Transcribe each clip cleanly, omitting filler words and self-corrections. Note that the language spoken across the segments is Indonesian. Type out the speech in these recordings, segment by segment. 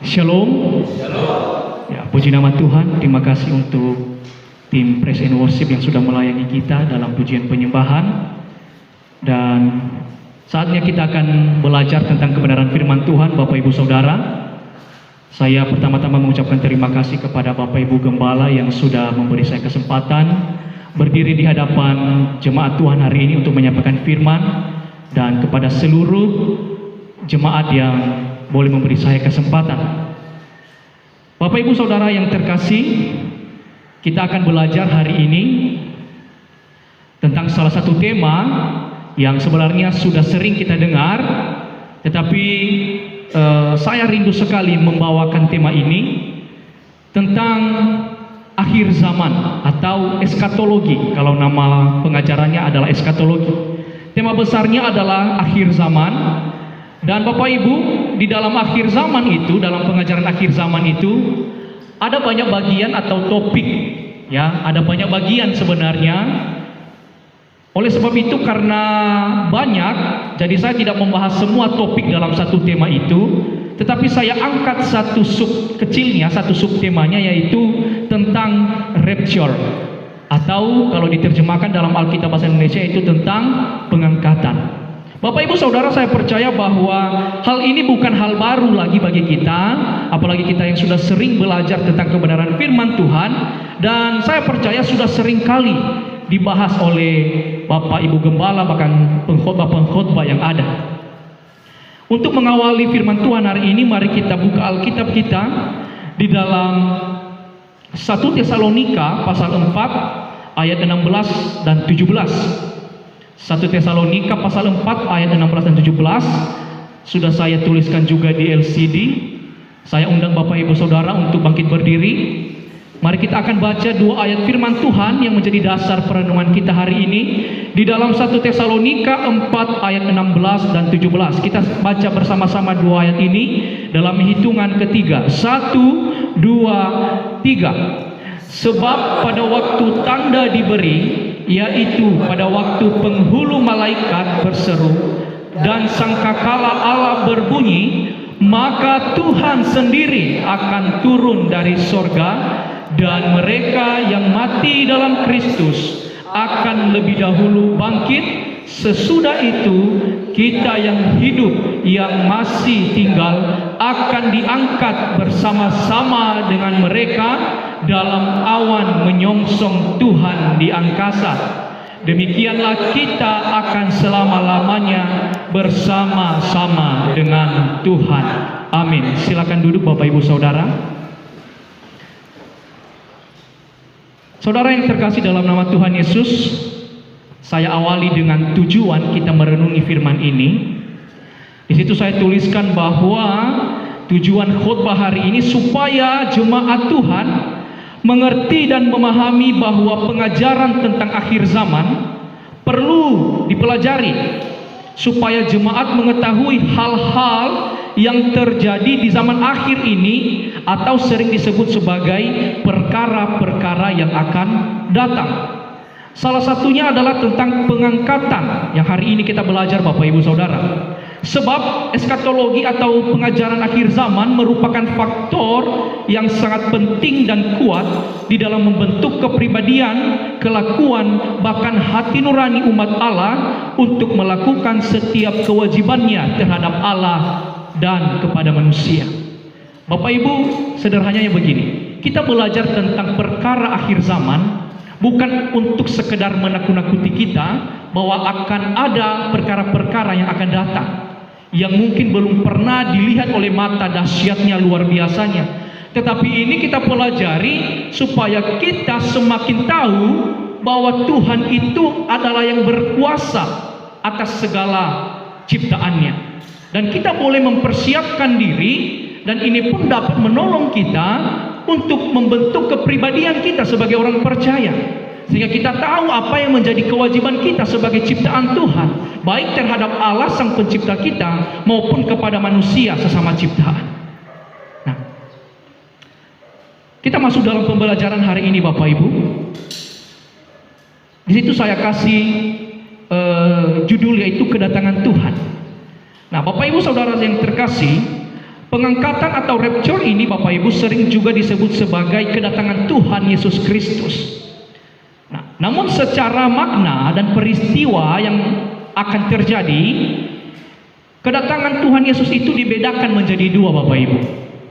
Shalom. Ya, puji nama Tuhan. Terima kasih untuk tim Praise and Worship yang sudah melayani kita dalam pujian penyembahan. Dan saatnya kita akan belajar tentang kebenaran firman Tuhan, Bapak Ibu Saudara. Saya pertama-tama mengucapkan terima kasih kepada Bapak Ibu Gembala yang sudah memberi saya kesempatan berdiri di hadapan jemaat Tuhan hari ini untuk menyampaikan firman, dan kepada seluruh jemaat yang boleh memberi saya kesempatan. Bapak Ibu Saudara yang terkasih, kita akan belajar hari ini tentang salah satu tema yang sebenarnya sudah sering kita dengar, tetapi saya rindu sekali membawakan tema ini tentang akhir zaman atau eskatologi. Kalau nama pengajarannya adalah eskatologi. Tema besarnya adalah akhir zaman. Dan Bapak Ibu, di dalam akhir zaman itu, dalam pengajaran akhir zaman itu, ada banyak bagian atau topik, ya, ada banyak bagian sebenarnya. Oleh sebab itu, karena banyak, jadi saya tidak membahas semua topik dalam satu tema itu, tetapi saya angkat satu sub kecilnya, satu sub temanya, yaitu tentang rapture, atau kalau diterjemahkan dalam Alkitab bahasa Indonesia itu tentang pengangkatan. Bapak Ibu Saudara, saya percaya bahwa hal ini bukan hal baru lagi bagi kita, apalagi kita yang sudah sering belajar tentang kebenaran firman Tuhan, dan saya percaya sudah sering kali dibahas oleh Bapak Ibu Gembala, bahkan pengkhotbah-pengkhotbah yang ada. Untuk mengawali firman Tuhan hari ini, mari kita buka Alkitab kita di dalam 1 Tesalonika pasal 4 ayat 16 dan 17. 1 Tesalonika pasal 4 ayat 16 dan 17 sudah saya tuliskan juga di LCD. Saya undang Bapak Ibu Saudara untuk bangkit berdiri. Mari kita akan baca dua ayat firman Tuhan yang menjadi dasar perenungan kita hari ini di dalam 1 Tesalonika 4 ayat 16 dan 17. Kita baca bersama-sama dua ayat ini dalam hitungan ketiga. 1, 2, 3. Sebab pada waktu tanda diberi, yaitu pada waktu penghulu malaikat berseru dan sangkakala Allah berbunyi, maka Tuhan sendiri akan turun dari sorga, dan mereka yang mati dalam Kristus akan lebih dahulu bangkit. Sesudah itu kita yang hidup yang masih tinggal akan diangkat bersama-sama dengan mereka dalam awan menyongsong Tuhan di angkasa. Demikianlah kita akan selama-lamanya bersama-sama dengan Tuhan. Amin. Silakan duduk Bapak Ibu Saudara. Saudara yang terkasih dalam nama Tuhan Yesus, saya awali dengan tujuan kita merenungi firman ini. Di situ saya tuliskan bahwa tujuan khotbah hari ini supaya jemaat Tuhan mengerti dan memahami bahwa pengajaran tentang akhir zaman perlu dipelajari, supaya jemaat mengetahui hal-hal yang terjadi di zaman akhir ini, atau sering disebut sebagai perkara-perkara yang akan datang. Salah satunya adalah tentang pengangkatan yang hari ini kita belajar Bapak Ibu Saudara. Sebab eskatologi atau pengajaran akhir zaman merupakan faktor yang sangat penting dan kuat di dalam membentuk kepribadian, kelakuan, bahkan hati nurani umat Allah untuk melakukan setiap kewajibannya terhadap Allah dan kepada manusia. Bapak Ibu, sederhananya begini, kita belajar tentang perkara akhir zaman bukan untuk sekedar menakut-nakuti kita bahwa akan ada perkara-perkara yang akan datang yang mungkin belum pernah dilihat oleh mata dahsyatnya luar biasanya. Tetapi ini kita pelajari supaya kita semakin tahu bahwa Tuhan itu adalah yang berkuasa atas segala ciptaannya. Dan kita boleh mempersiapkan diri, dan ini pun dapat menolong kita untuk membentuk kepribadian kita sebagai orang percaya, sehingga kita tahu apa yang menjadi kewajiban kita sebagai ciptaan Tuhan, baik terhadap Allah sang pencipta kita maupun kepada manusia sesama ciptaan. Nah, kita masuk dalam pembelajaran hari ini Bapak Ibu. Di situ saya kasih judul, yaitu kedatangan Tuhan. Nah, Bapak Ibu Saudara yang terkasih, Pengangkatan atau rapture ini Bapak Ibu sering juga disebut sebagai kedatangan Tuhan Yesus Kristus. Nah, namun secara makna dan peristiwa yang akan terjadi, kedatangan Tuhan Yesus itu dibedakan menjadi dua Bapak Ibu.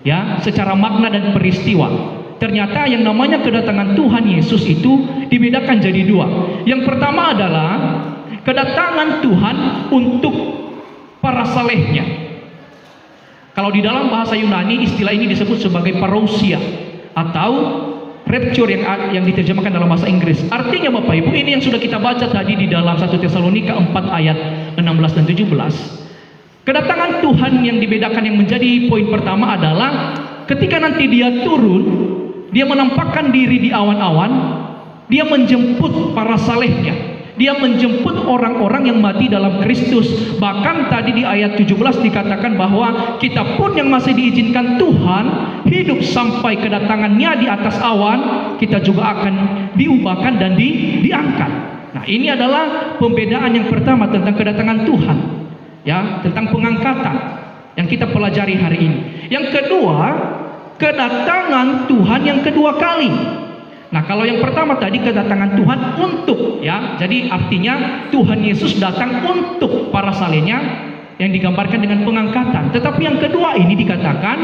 Ya, secara makna dan peristiwa. Ternyata yang namanya kedatangan Tuhan Yesus itu dibedakan jadi dua. Yang pertama adalah kedatangan Tuhan untuk para salehnya. Kalau di dalam bahasa Yunani istilah ini disebut sebagai parousia atau rapture yang diterjemahkan dalam bahasa Inggris. Artinya Bapak Ibu, ini yang sudah kita baca tadi di dalam 1 Tesalonika 4 ayat 16 dan 17. Kedatangan Tuhan yang dibedakan yang menjadi poin pertama adalah ketika nanti dia turun, dia menampakkan diri di awan-awan, dia menjemput para salehnya. Dia menjemput orang-orang yang mati dalam Kristus. Bahkan tadi di ayat 17 dikatakan bahwa kita pun yang masih diizinkan Tuhan hidup sampai kedatangannya di atas awan, kita juga akan diubahkan dan diangkat. Nah, ini adalah pembedaan yang pertama tentang kedatangan Tuhan, ya, tentang pengangkatan yang kita pelajari hari ini. Yang kedua, kedatangan Tuhan yang kedua kali. Nah, kalau yang pertama tadi kedatangan Tuhan untuk, ya, jadi artinya Tuhan Yesus datang untuk para salehnya yang digambarkan dengan pengangkatan. Tetapi yang kedua ini dikatakan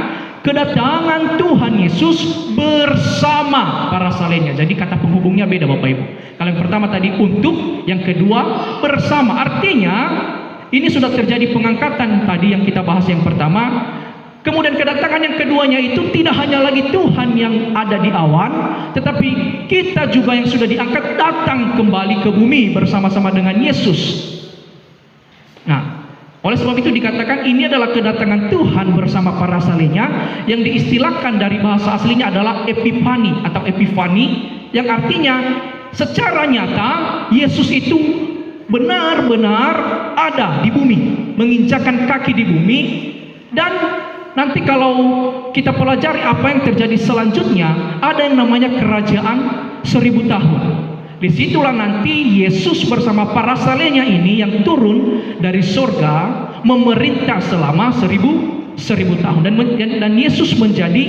kedatangan Tuhan Yesus bersama para salehnya. Jadi kata penghubungnya beda Bapak Ibu. Kalau yang pertama tadi untuk, yang kedua bersama. Artinya ini sudah terjadi pengangkatan tadi yang kita bahas yang pertama. Kemudian kedatangan yang keduanya itu tidak hanya lagi Tuhan yang ada di awan, tetapi kita juga yang sudah diangkat datang kembali ke bumi bersama-sama dengan Yesus. Nah, oleh sebab itu dikatakan ini adalah kedatangan Tuhan bersama para salehnya, yang diistilahkan dari bahasa aslinya adalah epifani atau epifani, yang artinya secara nyata Yesus itu benar-benar ada di bumi, menginjakkan kaki di bumi. Dan nanti kalau kita pelajari apa yang terjadi selanjutnya, ada yang namanya kerajaan 1000 tahun. Disitulah nanti Yesus bersama para salehnya ini yang turun dari surga memerintah selama 1000 tahun, dan Yesus menjadi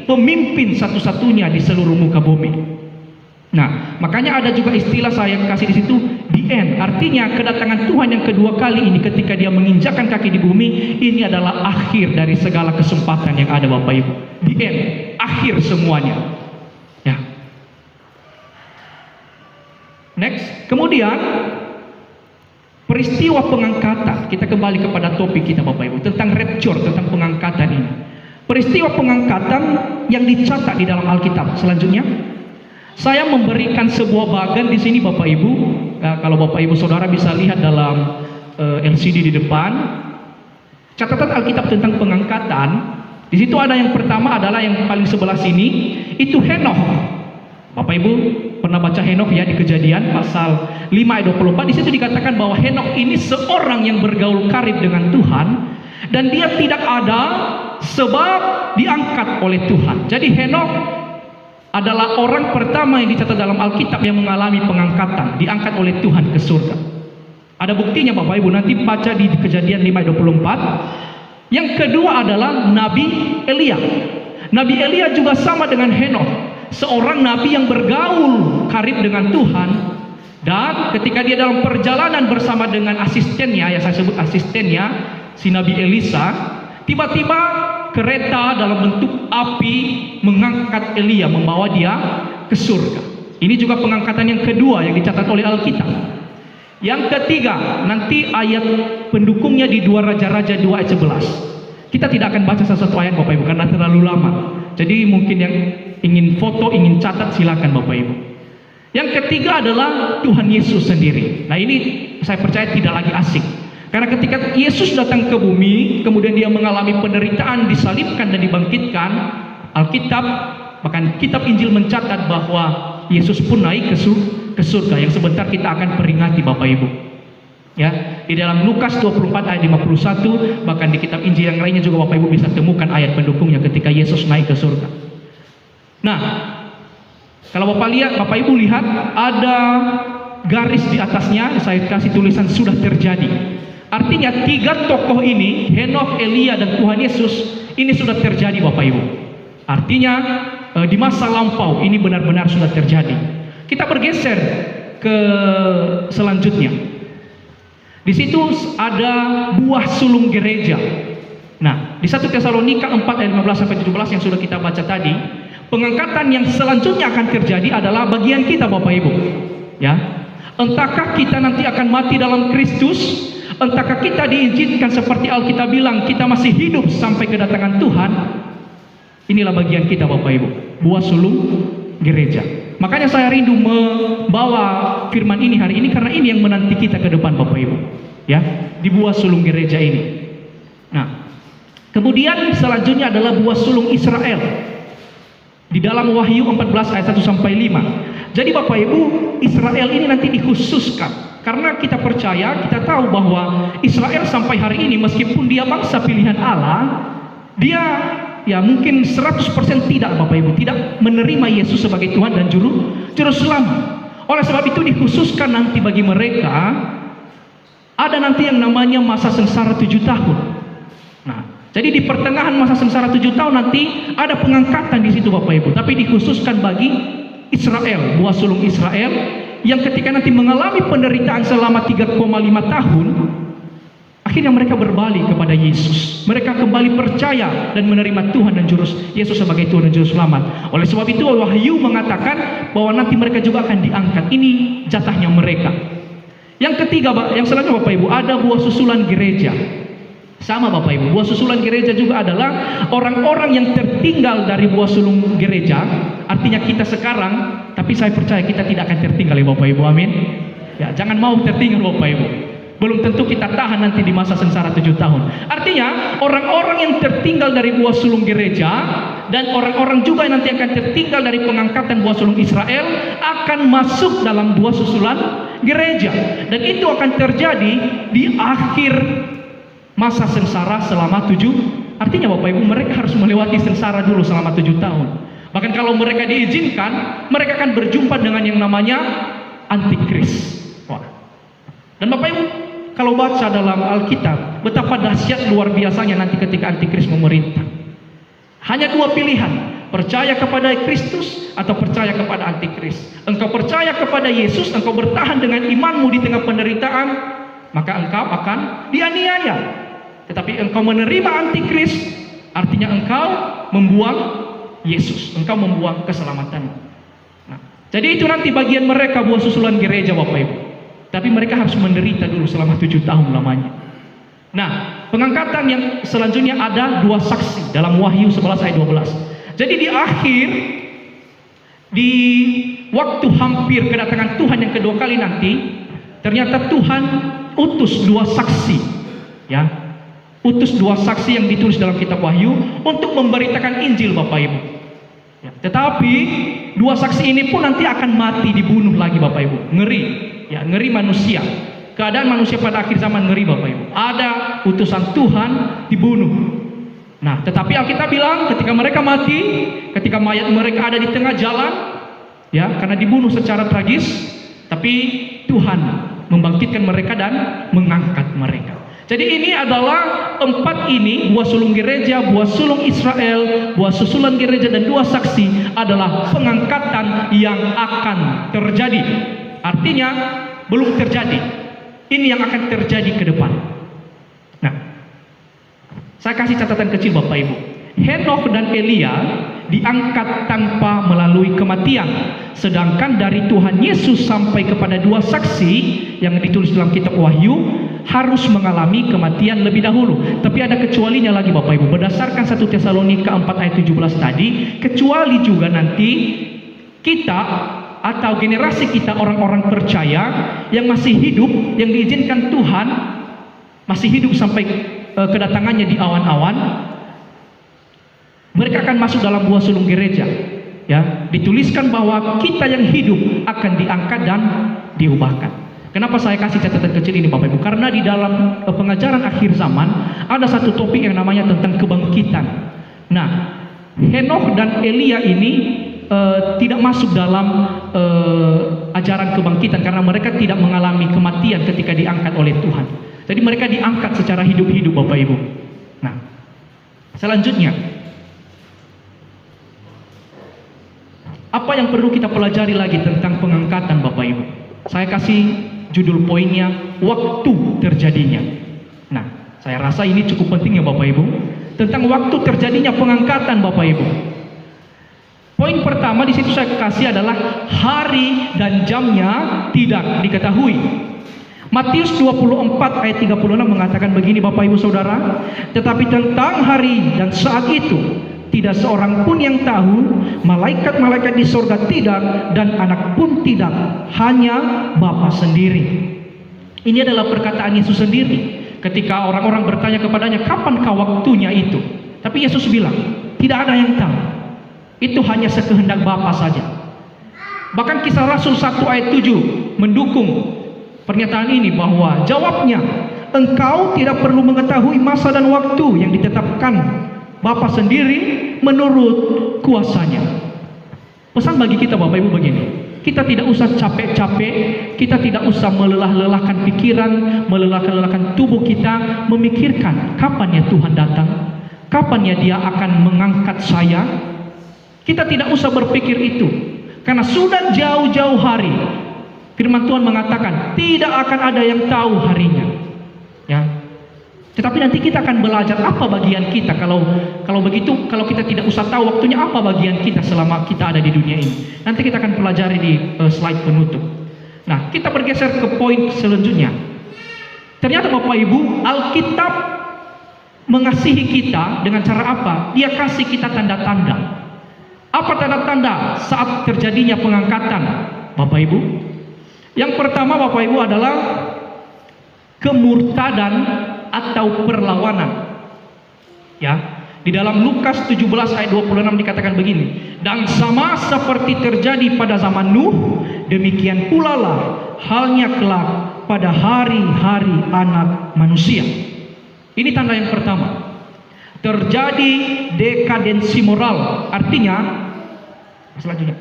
pemimpin satu-satunya di seluruh muka bumi. Nah, makanya ada juga istilah saya kasih di situ, the end. Artinya kedatangan Tuhan yang kedua kali ini ketika dia menginjakkan kaki di bumi, ini adalah akhir dari segala kesempatan yang ada Bapak Ibu. The end, akhir semuanya. Ya. Next, kemudian peristiwa pengangkatan. Kita kembali kepada topik kita Bapak Ibu tentang rapture, tentang pengangkatan ini. Peristiwa pengangkatan yang dicatat di dalam Alkitab. Selanjutnya, saya memberikan sebuah bagan di sini Bapak Ibu. Kalau Bapak Ibu Saudara bisa lihat dalam LCD di depan, catatan Alkitab tentang pengangkatan. Di situ ada yang pertama adalah yang paling sebelah sini, itu Henokh. Bapak Ibu pernah baca Henokh ya di Kejadian pasal 5 ayat 24. Di situ dikatakan bahwa Henokh ini seorang yang bergaul karib dengan Tuhan, dan dia tidak ada sebab diangkat oleh Tuhan. Jadi Henokh adalah orang pertama yang dicatat dalam Alkitab yang mengalami pengangkatan, diangkat oleh Tuhan ke surga. Ada buktinya Bapak Ibu, nanti baca di Kejadian 5 ayat 24. Yang kedua adalah Nabi Elia. Nabi Elia juga sama dengan Henokh, seorang nabi yang bergaul karib dengan Tuhan. Dan ketika dia dalam perjalanan bersama dengan asistennya, yang saya sebut asistennya, si Nabi Elisa, tiba-tiba kereta dalam bentuk api mengangkat Elia, membawa dia ke surga. Ini juga pengangkatan yang kedua yang dicatat oleh Alkitab. Yang ketiga, nanti ayat pendukungnya di 2 Raja-Raja 2 ayat 11. Kita tidak akan baca satu ayat Bapak Ibu karena terlalu lama. Jadi mungkin yang ingin foto, ingin catat, silakan Bapak Ibu. Yang ketiga adalah Tuhan Yesus sendiri. Nah, ini saya percaya tidak lagi asing. Karena ketika Yesus datang ke bumi, kemudian dia mengalami penderitaan, disalibkan dan dibangkitkan, Alkitab, bahkan kitab Injil mencatat bahwa Yesus pun naik ke surga, yang sebentar kita akan peringati Bapak Ibu. Ya, di dalam Lukas 24 ayat 51, bahkan di kitab Injil yang lainnya juga Bapak Ibu bisa temukan ayat pendukungnya ketika Yesus naik ke surga. Nah, kalau Bapak Ibu lihat ada garis di atasnya, saya kasih tulisan sudah terjadi. Artinya tiga tokoh ini, Henokh, Elia, dan Tuhan Yesus, ini sudah terjadi Bapak Ibu. Artinya di masa lampau ini benar-benar sudah terjadi. Kita bergeser ke selanjutnya. Di situ ada buah sulung gereja. Nah, di 1 Tesalonika 4 ayat 15 sampai 17 yang sudah kita baca tadi, pengangkatan yang selanjutnya akan terjadi adalah bagian kita Bapak Ibu. Ya. Entahkah kita nanti akan mati dalam Kristus, entahkah kita diizinkan seperti Alkitab bilang kita masih hidup sampai kedatangan Tuhan. Inilah bagian kita Bapak Ibu, buah sulung gereja. Makanya saya rindu membawa firman ini hari ini karena ini yang menanti kita ke depan Bapak Ibu. Ya, di buah sulung gereja ini. Nah, kemudian selanjutnya adalah buah sulung Israel. Di dalam Wahyu 14 ayat 1 sampai 5. Jadi Bapak Ibu, Israel ini nanti dikhususkan karena kita percaya, kita tahu bahwa Israel sampai hari ini meskipun dia bangsa pilihan Allah, dia ya mungkin 100% tidak Bapak Ibu, tidak menerima Yesus sebagai Tuhan dan juru selamat. Oleh sebab itu dikhususkan nanti bagi mereka ada nanti yang namanya masa sengsara 7 tahun. Nah, jadi di pertengahan masa sengsara 7 tahun nanti ada pengangkatan di situ Bapak Ibu, tapi dikhususkan bagi Israel, buah sulung Israel yang ketika nanti mengalami penderitaan selama 3,5 tahun, akhirnya mereka berbalik kepada Yesus. Mereka kembali percaya dan menerima Tuhan dan Yesus sebagai Tuhan dan Juru Selamat. Oleh sebab itu Wahyu mengatakan bahwa nanti mereka juga akan diangkat. Ini jatahnya mereka. Yang ketiga, yang selanjutnya Bapak Ibu, ada buah susulan gereja. Sama Bapak Ibu, buah susulan gereja juga adalah orang-orang yang tertinggal dari buah sulung gereja. Artinya kita sekarang, tapi saya percaya kita tidak akan tertinggal ya Bapak Ibu, amin. Ya, jangan mau tertinggal Bapak Ibu. Belum tentu kita tahan nanti di masa sengsara 7 tahun. Artinya orang-orang yang tertinggal dari buah sulung gereja dan orang-orang juga yang nanti akan tertinggal dari pengangkatan buah sulung Israel akan masuk dalam buah susulan gereja. Dan itu akan terjadi di akhir masa sengsara selama 7. Artinya Bapak Ibu, mereka harus melewati sengsara dulu selama 7 tahun. Bahkan kalau mereka diizinkan, mereka akan berjumpa dengan yang namanya antikris. Wah. Dan Bapak Ibu, kalau baca dalam Alkitab, betapa dahsyat luar biasanya nanti ketika antikris memerintah. Hanya 2 pilihan, percaya kepada Kristus atau percaya kepada antikris. Engkau percaya kepada Yesus, engkau bertahan dengan imanmu di tengah penderitaan, maka engkau akan dianiaya. Tetapi engkau menerima antikris, artinya engkau membuang Yesus, engkau membuang keselamatanmu. Nah, jadi itu nanti bagian mereka buah susulan gereja Bapak Ibu. Tapi mereka harus menderita dulu selama 7 tahun lamanya. Nah, pengangkatan yang selanjutnya ada 2 saksi dalam Wahyu 11 ayat 12. Jadi di akhir, di waktu hampir kedatangan Tuhan yang kedua kali nanti, ternyata Tuhan utus 2 saksi, ya, utus 2 saksi yang ditulis dalam kitab Wahyu untuk memberitakan Injil Bapak Ibu. Ya, tetapi 2 saksi ini pun nanti akan mati, dibunuh lagi Bapak Ibu. Ngeri, ya, ngeri manusia. Keadaan manusia pada akhir zaman ngeri Bapak Ibu. Ada utusan Tuhan dibunuh. Nah, tetapi Alkitab bilang ketika mereka mati, ketika mayat mereka ada di tengah jalan, ya, karena dibunuh secara tragis, tapi Tuhan membangkitkan mereka dan mengangkat mereka. Jadi ini adalah 4 ini, buah sulung gereja, buah sulung Israel, buah susulan gereja, dan 2 saksi adalah pengangkatan yang akan terjadi. Artinya belum terjadi. Ini yang akan terjadi ke depan. Nah, saya kasih catatan kecil Bapak Ibu. Henokh dan Elia diangkat tanpa melalui kematian. Sedangkan dari Tuhan Yesus sampai kepada 2 saksi yang ditulis dalam kitab Wahyu harus mengalami kematian lebih dahulu. Tapi ada kecualinya lagi Bapak Ibu. Berdasarkan 1 Tesalonika 4 ayat 17 tadi, kecuali juga nanti kita atau generasi kita, orang-orang percaya yang masih hidup, yang diizinkan Tuhan masih hidup sampai kedatangannya di awan-awan, mereka akan masuk dalam buah sulung gereja. Ya, dituliskan bahwa kita yang hidup akan diangkat dan diubahkan. Kenapa saya kasih catatan kecil ini Bapak Ibu? Karena di dalam pengajaran akhir zaman ada satu topik yang namanya tentang kebangkitan. Nah, Henokh dan Elia ini tidak masuk dalam ajaran kebangkitan karena mereka tidak mengalami kematian ketika diangkat oleh Tuhan. Jadi mereka diangkat secara hidup-hidup Bapak Ibu. Nah, selanjutnya, apa yang perlu kita pelajari lagi tentang pengangkatan Bapak Ibu? Saya kasih judul poinnya, waktu terjadinya. Nah, saya rasa ini cukup penting ya Bapak Ibu, tentang waktu terjadinya pengangkatan Bapak Ibu. Poin pertama di situ saya kasih adalah hari dan jamnya tidak diketahui. Matius 24 ayat 36 mengatakan begini Bapak Ibu Saudara, tetapi tentang hari dan saat itu tidak seorang pun yang tahu, malaikat-malaikat di surga tidak, dan anak pun tidak, hanya Bapa sendiri. Ini adalah perkataan Yesus sendiri ketika orang-orang bertanya kepadanya, kapankah waktunya itu? Tapi Yesus bilang, tidak ada yang tahu. Itu hanya sekehendak Bapa saja. Bahkan Kisah Rasul 1 ayat 7 mendukung pernyataan ini, bahwa jawabnya, engkau tidak perlu mengetahui masa dan waktu yang ditetapkan Bapa sendiri menurut kuasanya. Pesan bagi kita Bapak Ibu begini, kita tidak usah capek-capek, kita tidak usah melelah-lelahkan pikiran, melelahkan tubuh kita memikirkan kapan ya Tuhan datang, kapan ya Dia akan mengangkat saya. Kita tidak usah berpikir itu, karena sudah jauh-jauh hari firman Tuhan mengatakan tidak akan ada yang tahu harinya, ya. Tetapi nanti kita akan belajar apa bagian kita. Kalau begitu, kalau kita tidak usah tahu waktunya, apa bagian kita selama kita ada di dunia ini. Nanti kita akan pelajari di slide penutup. Nah, kita bergeser ke poin selanjutnya. Ternyata Bapak Ibu, Alkitab mengasihi kita dengan cara apa? Dia kasih kita tanda-tanda. Apa tanda-tanda saat terjadinya pengangkatan Bapak Ibu? Yang pertama Bapak Ibu adalah kemurtadan atau perlawanan. Ya, di dalam Lukas 17 ayat 26 dikatakan begini, dan sama seperti terjadi pada zaman Nuh, demikian pula lah halnya kelak pada hari-hari Anak Manusia. Ini tanda yang pertama. Terjadi dekadensi moral, artinya selanjutnya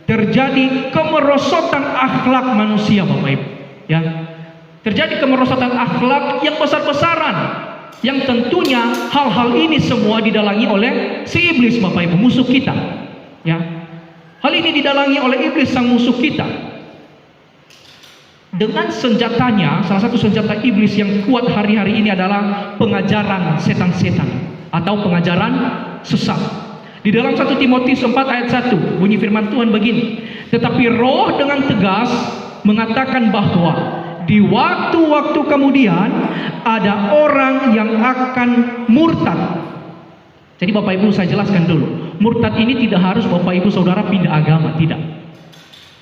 terjadi kemerosotan akhlak manusia Bapak Ibu, ya. Terjadi kemerosotan akhlak yang besar-besaran, yang tentunya hal-hal ini semua didalangi oleh si iblis Bapak Ibu, musuh kita, ya. Hal ini didalangi oleh iblis, sang musuh kita, dengan senjatanya. Salah satu senjata iblis yang kuat hari-hari ini adalah pengajaran setan-setan atau pengajaran sesat. Di dalam 1 Timotius 4 ayat 1 bunyi firman Tuhan begini, tetapi Roh dengan tegas mengatakan bahwa di waktu-waktu kemudian ada orang yang akan murtad. Jadi Bapak Ibu saya jelaskan dulu, murtad ini tidak harus Bapak Ibu Saudara pindah agama, tidak.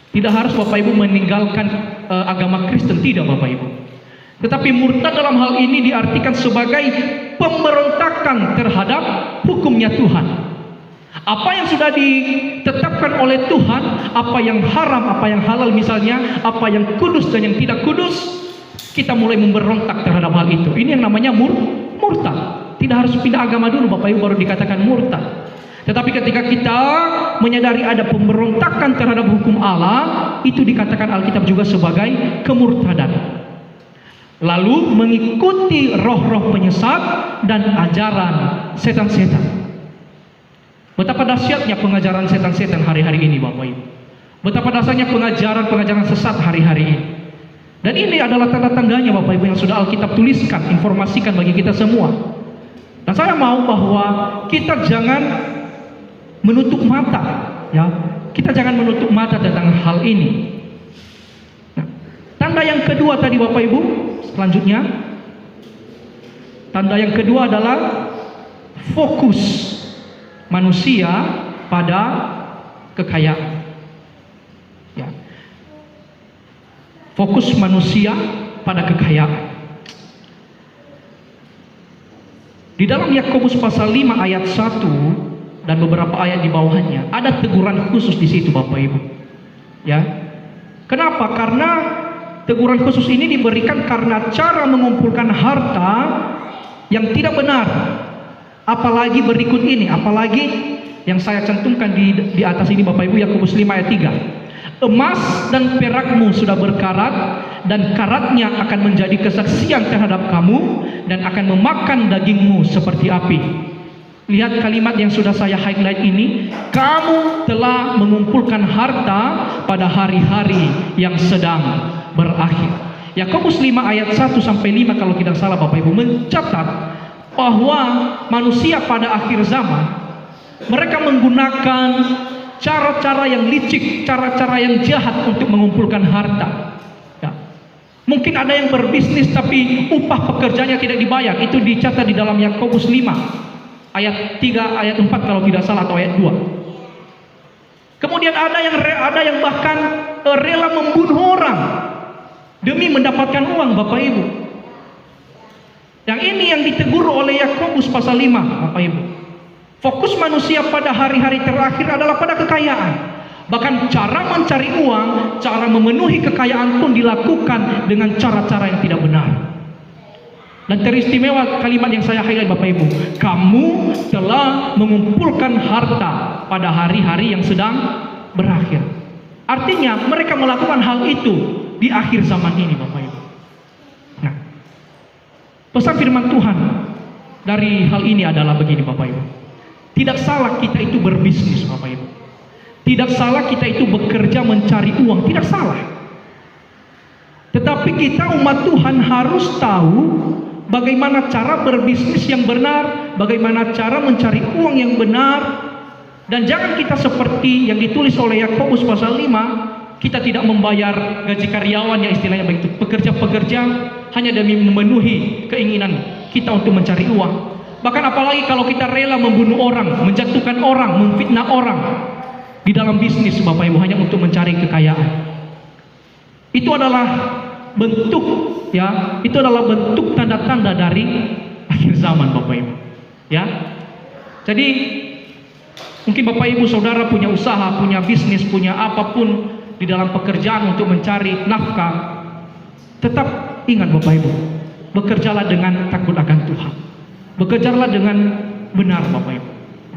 Tidak harus Bapak Ibu meninggalkan agama Kristen, tidak Bapak Ibu. Tetapi murtad dalam hal ini diartikan sebagai pemberontakan terhadap hukumnya Tuhan. Apa yang sudah ditetapkan oleh Tuhan, apa yang haram, apa yang halal misalnya, apa yang kudus dan yang tidak kudus, kita mulai memberontak terhadap hal itu. Ini yang namanya murtad. Tidak harus pindah agama dulu Bapak Ibu baru dikatakan murtad. Tetapi ketika kita menyadari ada pemberontakan terhadap hukum Allah, itu dikatakan Alkitab juga sebagai kemurtadan. Lalu mengikuti roh-roh penyesat dan ajaran setan-setan. Betapa dahsyatnya pengajaran setan-setan hari-hari ini Bapak Ibu. Betapa dahsyatnya pengajaran-pengajaran sesat hari-hari ini. Dan ini adalah tanda-tandanya Bapak Ibu yang sudah Alkitab tuliskan, informasikan bagi kita semua. Dan saya mau bahwa kita jangan menutup mata, ya. Kita jangan menutup mata tentang hal ini. Nah, tanda yang kedua tadi Bapak Ibu, selanjutnya tanda yang kedua adalah fokus manusia pada kekayaan, ya. Fokus manusia pada kekayaan. Di dalam Yakobus pasal 5 ayat 1 dan beberapa ayat di bawahnya ada teguran khusus di situ Bapak Ibu, ya. Kenapa? Karena teguran khusus ini diberikan karena cara mengumpulkan harta yang tidak benar. Apalagi berikut ini, apalagi yang saya cantumkan di atas ini Bapak Ibu, Yakobus 5 ayat 3. Emas dan perakmu sudah berkarat dan karatnya akan menjadi kesaksian terhadap kamu dan akan memakan dagingmu seperti api. Lihat kalimat yang sudah saya highlight ini. Kamu telah mengumpulkan harta pada hari-hari yang sedang berakhir. Yakobus 5 ayat 1-5 kalau tidak salah Bapak Ibu mencatat bahwa manusia pada akhir zaman mereka menggunakan cara-cara yang licik, cara-cara yang jahat untuk mengumpulkan harta. Mungkin ada yang berbisnis tapi upah pekerjanya tidak dibayar. Itu dicatat di dalam Yakobus 5 ayat 3, ayat 4 kalau tidak salah, atau ayat 2. Kemudian ada yang bahkan rela membunuh orang demi mendapatkan uang, Bapak Ibu. Yang ini yang ditegur oleh Yakobus pasal 5, Bapak Ibu. Fokus manusia pada hari-hari terakhir adalah pada kekayaan. Bahkan cara mencari uang, cara memenuhi kekayaan pun dilakukan dengan cara-cara yang tidak benar. Dan teristimewa kalimat yang saya highlight Bapak Ibu, kamu telah mengumpulkan harta pada hari-hari yang sedang berakhir. Artinya mereka melakukan hal itu di akhir zaman ini, Bapak Ibu. Nah, pesan firman Tuhan dari hal ini adalah begini, Bapak Ibu. Tidak salah kita itu berbisnis, Bapak Ibu. Tidak salah kita itu bekerja mencari uang, tidak salah. Tetapi kita umat Tuhan harus tahu bagaimana cara berbisnis yang benar, bagaimana cara mencari uang yang benar. Dan jangan kita seperti yang ditulis oleh Yakobus pasal 5, kita tidak membayar gaji karyawan yang istilahnya begitu, pekerja-pekerja hanya demi memenuhi keinginan kita untuk mencari uang. Bahkan apalagi kalau kita rela membunuh orang, menjatuhkan orang, memfitnah orang di dalam bisnis, Bapak Ibu, hanya untuk mencari kekayaan. Itu adalah bentuk, ya, itu adalah bentuk tanda-tanda dari akhir zaman, Bapak Ibu. Ya. Jadi mungkin Bapak Ibu Saudara punya usaha, punya bisnis, punya apapun di dalam pekerjaan untuk mencari nafkah. Tetap ingat Bapak Ibu, bekerjalah dengan takut akan Tuhan. Bekerjalah dengan benar, Bapak Ibu.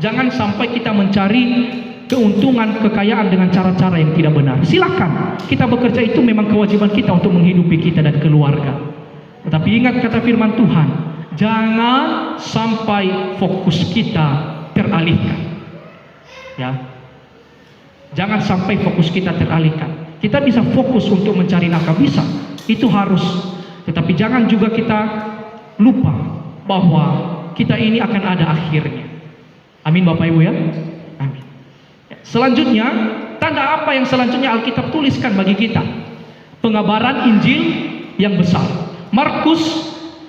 Jangan sampai kita mencari keuntungan, kekayaan dengan cara-cara yang tidak benar. Silakan, kita bekerja itu memang kewajiban kita untuk menghidupi kita dan keluarga. Tetapi ingat kata firman Tuhan, jangan sampai fokus kita teralihkan. Ya, jangan sampai fokus kita teralihkan. Kita bisa fokus untuk mencari nafkah, bisa, itu harus. Tetapi jangan juga kita lupa bahwa kita ini akan ada akhirnya. Amin, Bapak Ibu ya. Amin. Selanjutnya, tanda apa yang selanjutnya Alkitab tuliskan bagi kita? Pengabaran Injil yang besar. Markus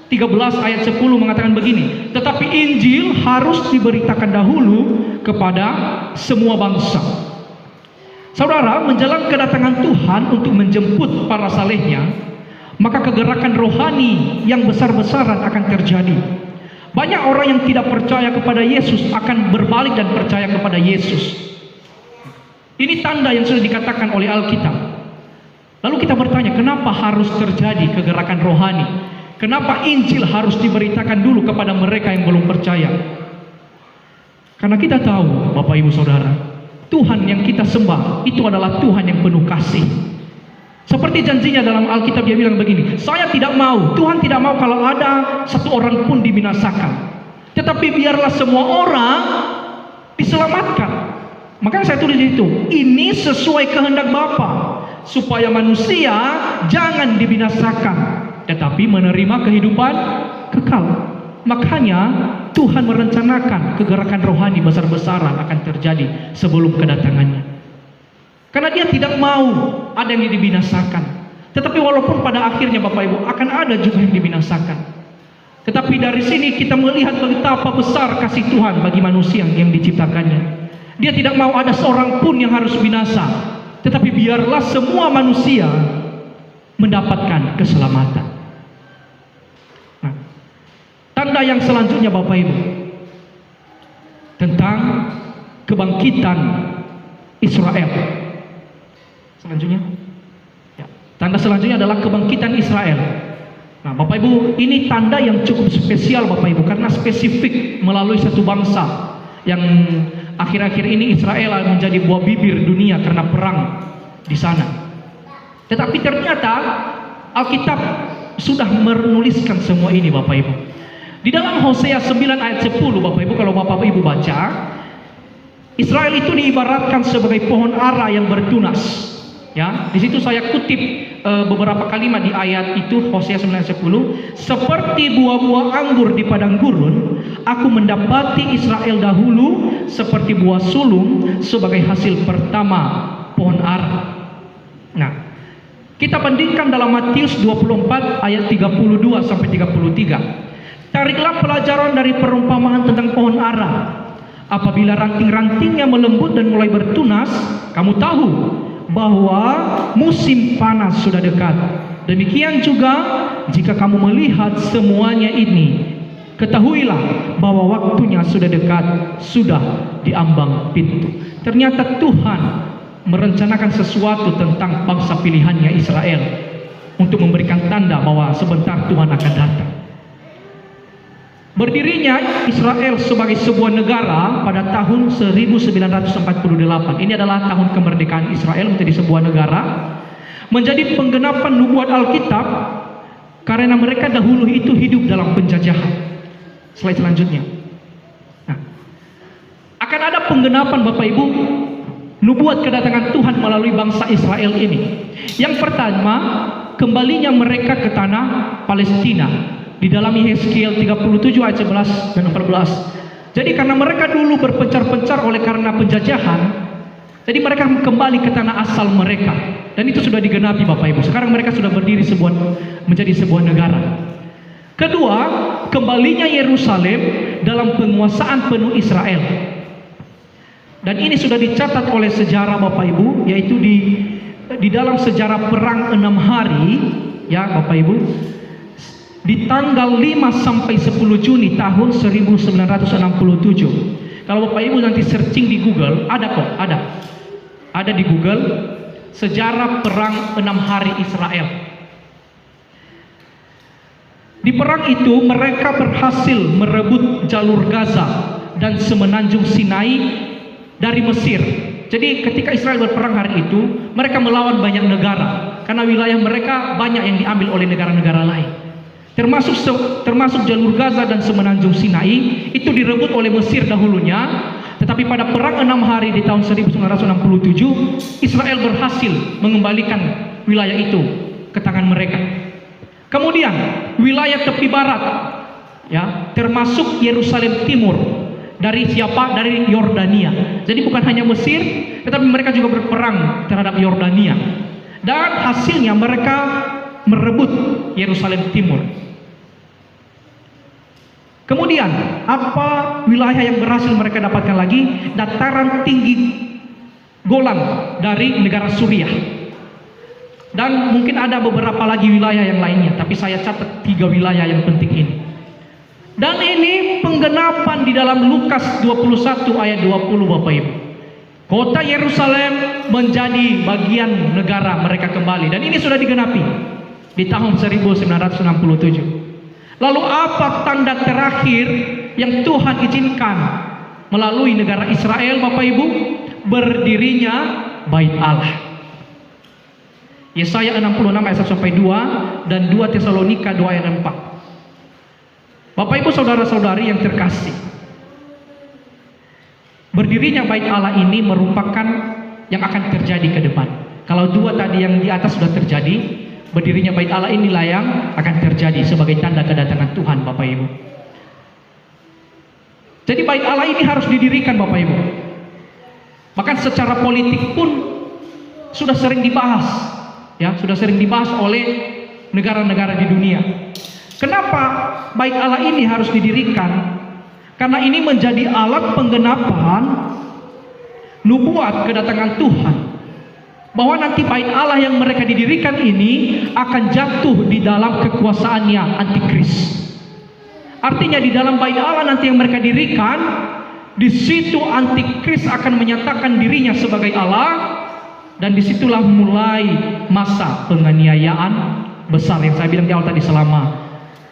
13 ayat 10 mengatakan begini, tetapi Injil harus diberitakan dahulu kepada semua bangsa. Saudara, menjelang kedatangan Tuhan untuk menjemput para salehnya, maka kegerakan rohani yang besar-besaran akan terjadi. Banyak orang yang tidak percaya kepada Yesus akan berbalik dan percaya kepada Yesus. Ini tanda yang sudah dikatakan oleh Alkitab. Lalu kita bertanya, kenapa harus terjadi kegerakan rohani? Kenapa Injil harus diberitakan dulu kepada mereka yang belum percaya? Karena kita tahu, Bapak Ibu Saudara, Tuhan yang kita sembah itu adalah Tuhan yang penuh kasih. Seperti janjinya dalam Alkitab, dia bilang begini, saya tidak mau, Tuhan tidak mau kalau ada satu orang pun dibinasakan, tetapi biarlah semua orang diselamatkan. Makanya saya tulis itu, ini sesuai kehendak Bapa, supaya manusia jangan dibinasakan, tetapi menerima kehidupan kekal. Makanya Tuhan merencanakan kegerakan rohani besar-besaran akan terjadi sebelum kedatangannya. Karena dia tidak mau ada yang dibinasakan. Tetapi walaupun pada akhirnya Bapak Ibu akan ada juga yang dibinasakan. Tetapi dari sini kita melihat betapa besar kasih Tuhan bagi manusia yang diciptakannya. Dia tidak mau ada seorang pun yang harus binasa, tetapi biarlah semua manusia mendapatkan keselamatan. Nah, tanda yang selanjutnya Bapak Ibu tentang kebangkitan Israel. Selanjutnya, ya, tanda selanjutnya adalah kebangkitan Israel. Nah, Bapak Ibu, ini tanda yang cukup spesial Bapak Ibu, karena spesifik melalui satu bangsa yang akhir-akhir ini Israel menjadi buah bibir dunia karena perang di sana. Tetapi ternyata Alkitab sudah menuliskan semua ini Bapak Ibu. Di dalam Hosea 9 ayat 10 Bapak Ibu, kalau Bapak Ibu baca, Israel itu diibaratkan sebagai pohon ara yang bertunas. Ya, di situ saya kutip beberapa kalimat di ayat itu, Hosea 9 ayat 10. Seperti buah-buah anggur di padang gurun, aku mendapati Israel dahulu seperti buah sulung sebagai hasil pertama pohon ara. Nah, kita bandingkan dalam Matius 24 ayat 32 sampai 33. Tariklah pelajaran dari perumpamaan tentang pohon ara. Apabila ranting-rantingnya melembut dan mulai bertunas, kamu tahu bahwa musim panas sudah dekat. Demikian juga jika kamu melihat semuanya ini, ketahuilah bahwa waktunya sudah dekat, sudah di ambang pintu. Ternyata Tuhan merencanakan sesuatu tentang bangsa pilihannya Israel untuk memberikan tanda bahwa sebentar Tuhan akan datang. Berdirinya Israel sebagai sebuah negara pada tahun 1948. Ini adalah tahun kemerdekaan Israel menjadi sebuah negara, menjadi penggenapan nubuat Alkitab karena mereka dahulu itu hidup dalam penjajahan. Slide selanjutnya. Nah, akan ada penggenapan Bapak Ibu nubuat kedatangan Tuhan melalui bangsa Israel ini. Yang pertama, kembalinya mereka ke tanah Palestina. Di dalam Yeskiel 37 ayat 11 dan 14. Jadi karena mereka dulu berpencar-pencar oleh karena penjajahan, jadi mereka kembali ke tanah asal mereka. Dan itu sudah digenapi Bapak Ibu. Sekarang mereka sudah berdiri menjadi sebuah negara. Kedua, kembalinya Yerusalem dalam penguasaan penuh Israel. Dan ini sudah dicatat oleh sejarah Bapak Ibu, yaitu di dalam sejarah perang 6 hari, ya Bapak Ibu. Di tanggal 5 sampai 10 Juni tahun 1967. Kalau Bapak Ibu nanti searching di Google, ada kok, ada di Google sejarah perang 6 hari Israel. Di perang itu mereka berhasil merebut jalur Gaza dan semenanjung Sinai dari Mesir. Jadi ketika Israel berperang hari itu, mereka melawan banyak negara karena wilayah mereka banyak yang diambil oleh negara-negara lain. Termasuk jalur Gaza dan semenanjung Sinai itu direbut oleh Mesir dahulunya, tetapi pada perang 6 hari di tahun 1967 Israel berhasil mengembalikan wilayah itu ke tangan mereka. Kemudian wilayah tepi barat, ya, termasuk Yerusalem Timur, dari siapa? Dari Yordania. Jadi bukan hanya Mesir, tetapi mereka juga berperang terhadap Yordania. Dan hasilnya mereka merebut Yerusalem Timur. Kemudian apa wilayah yang berhasil mereka dapatkan lagi? Dataran tinggi Golan dari negara Suriah. Dan mungkin ada beberapa lagi wilayah yang lainnya, tapi saya catat 3 wilayah yang penting ini. Dan ini penggenapan di dalam Lukas 21 ayat 20 Bapak Ibu. Kota Yerusalem menjadi bagian negara mereka kembali, dan ini sudah digenapi di tahun 1967. Lalu apa tanda terakhir yang Tuhan izinkan melalui negara Israel Bapak Ibu? Berdirinya Bait Allah. Yesaya 66 ayat 1 sampai 2 dan 2 Tesalonika 2 ayat 4. Bapak Ibu saudara-saudari yang terkasih, berdirinya Bait Allah ini merupakan yang akan terjadi ke depan. Kalau 2 tadi yang di atas sudah terjadi, berdirinya Bait Allah inilah yang akan terjadi sebagai tanda kedatangan Tuhan Bapak Ibu. Jadi Bait Allah ini harus didirikan Bapak Ibu. Bahkan secara politik pun sudah sering dibahas, ya, sudah sering dibahas oleh negara-negara di dunia. Kenapa Bait Allah ini harus didirikan? Karena ini menjadi alat penggenapan nubuat kedatangan Tuhan, bahwa nanti Bait Allah yang mereka didirikan ini akan jatuh di dalam kekuasaannya antikris. Artinya di dalam Bait Allah nanti yang mereka dirikan, di situ antikris akan menyatakan dirinya sebagai Allah, dan disitulah mulai masa penganiayaan besar yang saya bilang di awal tadi, selama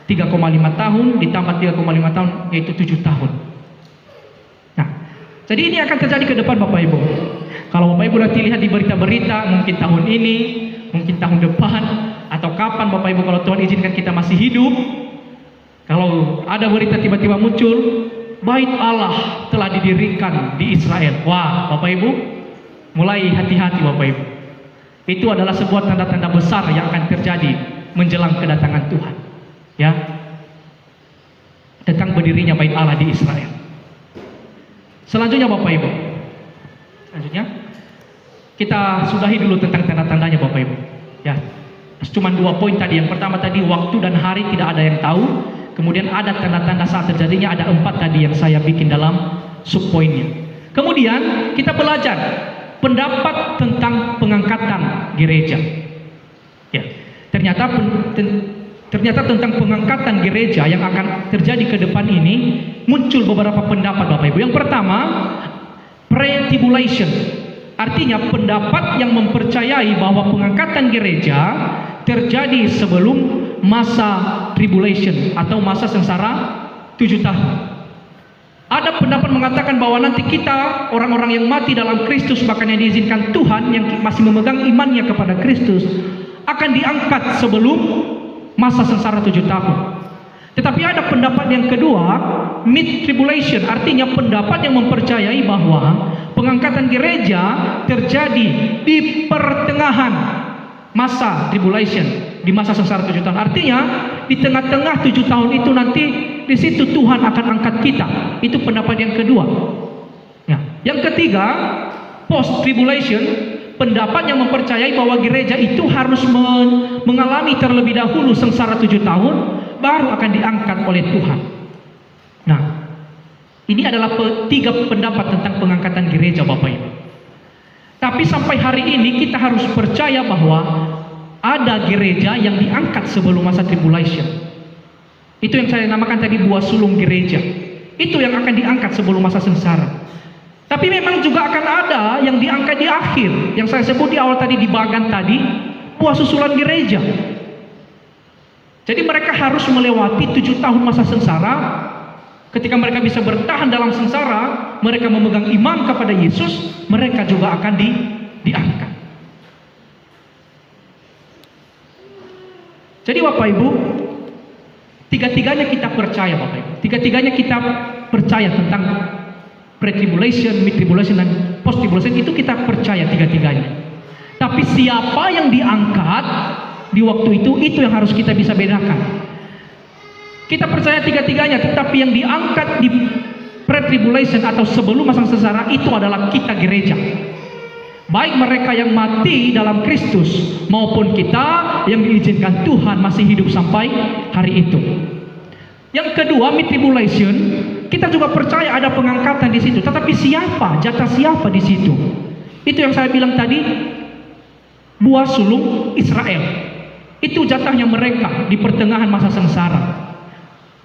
3,5 tahun ditambah 3,5 tahun yaitu 7 tahun. Nah, jadi ini akan terjadi ke depan Bapak Ibu. Kalau Bapak Ibu nanti lihat di berita-berita, mungkin tahun ini, mungkin tahun depan, atau kapan Bapak Ibu kalau Tuhan izinkan kita masih hidup, kalau ada berita tiba-tiba muncul, Bait Allah telah didirikan di Israel. Wah, Bapak Ibu, mulai hati-hati Bapak Ibu. Itu adalah sebuah tanda-tanda besar yang akan terjadi menjelang kedatangan Tuhan. Ya, tentang berdirinya Bait Allah di Israel. Selanjutnya Bapak Ibu, kita sudahi dulu tentang tanda-tandanya Bapak Ibu. Ya, cuma 2 poin tadi. Yang pertama tadi waktu dan hari tidak ada yang tahu. Kemudian ada tanda-tanda saat terjadinya, ada 4 tadi yang saya bikin dalam subpoinnya. Kemudian kita belajar pendapat tentang pengangkatan gereja. Ya, ternyata tentang pengangkatan gereja yang akan terjadi ke depan ini muncul beberapa pendapat Bapak Ibu. Yang pertama, pre-tribulation. Artinya pendapat yang mempercayai bahwa pengangkatan gereja terjadi sebelum masa tribulation atau masa sengsara 7 tahun. Ada pendapat mengatakan bahwa nanti kita, orang-orang yang mati dalam Kristus, bahkan yang diizinkan Tuhan, yang masih memegang imannya kepada Kristus, akan diangkat sebelum masa sengsara 7 tahun. Tetapi ada pendapat yang kedua, mid tribulation, artinya pendapat yang mempercayai bahwa pengangkatan gereja terjadi di pertengahan masa tribulation, di masa sengsara 7 tahun. Artinya di tengah-tengah 7 tahun itu nanti di situ Tuhan akan angkat kita. Itu pendapat yang kedua. Ya. Yang ketiga, post tribulation, pendapat yang mempercayai bahwa gereja itu harus mengalami terlebih dahulu sengsara 7 tahun baru akan diangkat oleh Tuhan. Nah, ini adalah 3 pendapat tentang pengangkatan gereja Bapak Ibu. Tapi sampai hari ini kita harus percaya bahwa ada gereja yang diangkat sebelum masa tribulation. Itu yang saya namakan tadi buah sulung gereja. Itu yang akan diangkat sebelum masa sengsara. Tapi memang juga akan ada yang diangkat di akhir. Yang saya sebut di awal tadi, di bagan tadi, buah susulan gereja. Jadi mereka harus melewati 7 tahun masa sengsara. Ketika mereka bisa bertahan dalam sengsara, mereka memegang iman kepada Yesus, mereka juga akan diangkat. Jadi Bapak Ibu, tiga-tiganya kita percaya Bapak Ibu. Tiga-tiganya kita percaya tentang pre-tribulation, mid-tribulation, dan post-tribulation. Itu kita percaya tiga-tiganya. Tapi siapa yang diangkat di waktu itu yang harus kita bisa bedakan. Kita percaya tiga-tiganya, tetapi yang diangkat di pre-tribulation atau sebelum masa sengsara itu adalah kita gereja. Baik mereka yang mati dalam Kristus maupun kita yang diizinkan Tuhan masih hidup sampai hari itu. Yang kedua, mid-tribulation, kita juga percaya ada pengangkatan di situ. Tetapi siapa? Jatah siapa di situ? Itu yang saya bilang tadi, buah sulung Israel. Itu jatahnya mereka di pertengahan masa sengsara.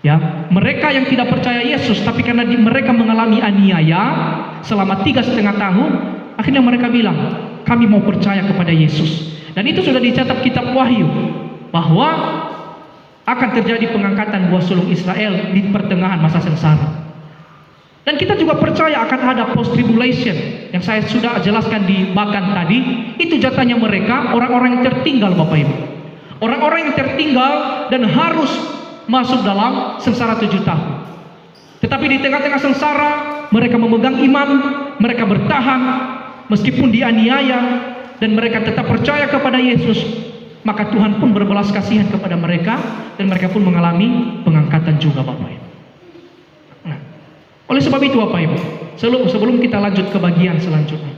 Ya, mereka yang tidak percaya Yesus, tapi karena mereka mengalami aniaya selama 3,5 tahun, akhirnya mereka bilang, kami mau percaya kepada Yesus. Dan itu sudah dicatat kitab Wahyu, bahwa akan terjadi pengangkatan buah sulung Israel di pertengahan masa sengsara. Dan kita juga percaya akan ada post tribulation, yang saya sudah jelaskan di bagan tadi. Itu jatahnya mereka, orang-orang yang tertinggal Bapak Ibu. Orang-orang yang tertinggal dan harus masuk dalam sengsara 7 tahun. Tetapi di tengah-tengah sengsara, mereka memegang iman, mereka bertahan meskipun dianiaya, dan mereka tetap percaya kepada Yesus. Maka Tuhan pun berbelas kasihan kepada mereka, dan mereka pun mengalami pengangkatan juga Bapak Ibu. Nah, oleh sebab itu Bapak Ibu, sebelum kita lanjut ke bagian selanjutnya,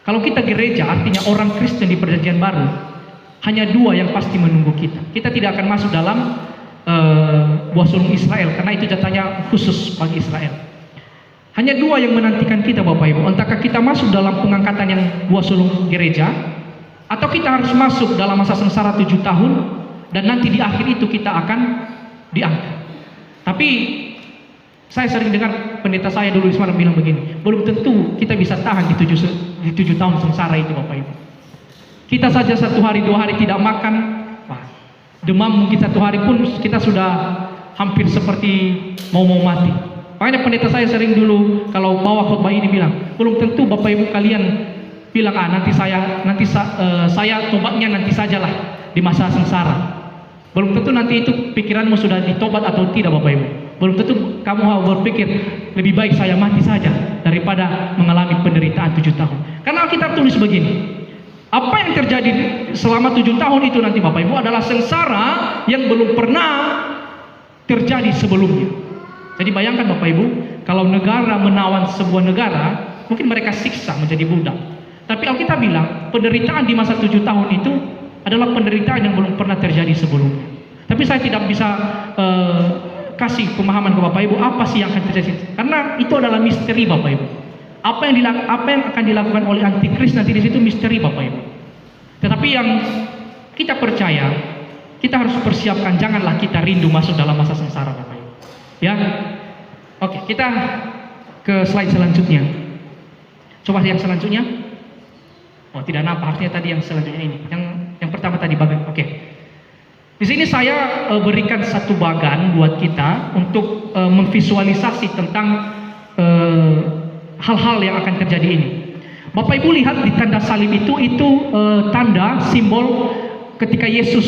kalau kita gereja, artinya orang Kristen di perjanjian baru, hanya 2 yang pasti menunggu kita. Kita tidak akan masuk dalam buah sulung Israel, karena itu jatahnya khusus bagi Israel. Hanya 2 yang menantikan kita Bapak Ibu. Entahkah kita masuk dalam pengangkatan yang buah sulung gereja, atau kita harus masuk dalam masa sengsara 7 tahun, dan nanti di akhir itu kita akan diangkat. Tapi saya sering dengar pendeta saya dulu di Semarang bilang begini, belum tentu kita bisa tahan di 7 tahun sengsara itu Bapak Ibu. Kita saja 1 hari 2 hari tidak makan, demam mungkin 1 hari pun kita sudah hampir seperti mau mati. Makanya pendeta saya sering dulu kalau bawa khotbah ini bilang, belum tentu Bapak Ibu kalian bilang saya tobatnya nanti sajalah di masa sengsara. Belum tentu nanti itu pikiranmu sudah ditobat atau tidak, Bapak Ibu. Belum tentu kamu berpikir lebih baik saya mati saja daripada mengalami penderitaan 7 tahun. Karena Alkitab tulis begini, apa yang terjadi selama 7 tahun itu nanti Bapak Ibu adalah sengsara yang belum pernah terjadi sebelumnya. Jadi bayangkan Bapak Ibu, kalau negara menawan sebuah negara, mungkin mereka siksa menjadi budak. Tapi Alkitab bilang penderitaan di masa 7 tahun itu adalah penderitaan yang belum pernah terjadi sebelumnya. Tapi saya tidak bisa kasih pemahaman ke Bapak Ibu apa sih yang akan terjadi, karena itu adalah misteri Bapak Ibu. Apa yang akan dilakukan oleh antikris nanti di situ misteri Bapak Ibu. Tetapi yang kita percaya, kita harus persiapkan, janganlah kita rindu masuk dalam masa sengsara Bapak Ibu. Ya, oke, kita ke slide selanjutnya. Coba yang selanjutnya. Oh, tidak nampak, artinya tadi yang selanjutnya ini. Yang pertama tadi bagian. Oke. Di sini saya berikan satu bagan buat kita untuk memvisualisasi tentang hal-hal yang akan terjadi ini. Bapak Ibu lihat di tanda salib itu tanda simbol ketika Yesus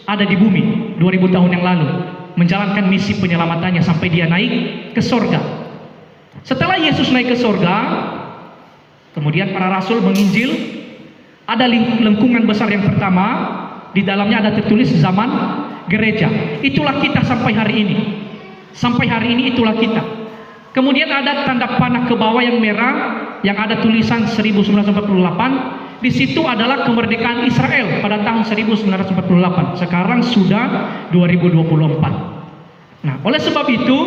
ada di bumi 2000 tahun yang lalu, menjalankan misi penyelamatannya sampai dia naik ke sorga. Setelah Yesus naik ke sorga, kemudian para rasul menginjil. Ada lengkungan besar yang pertama, di dalamnya ada tertulis zaman gereja. Itulah kita sampai hari ini. Sampai hari ini itulah kita. Kemudian ada tanda panah ke bawah yang merah, yang ada tulisan 1948. Di situ adalah kemerdekaan Israel pada tahun 1948. Sekarang sudah 2024. Nah, oleh sebab itu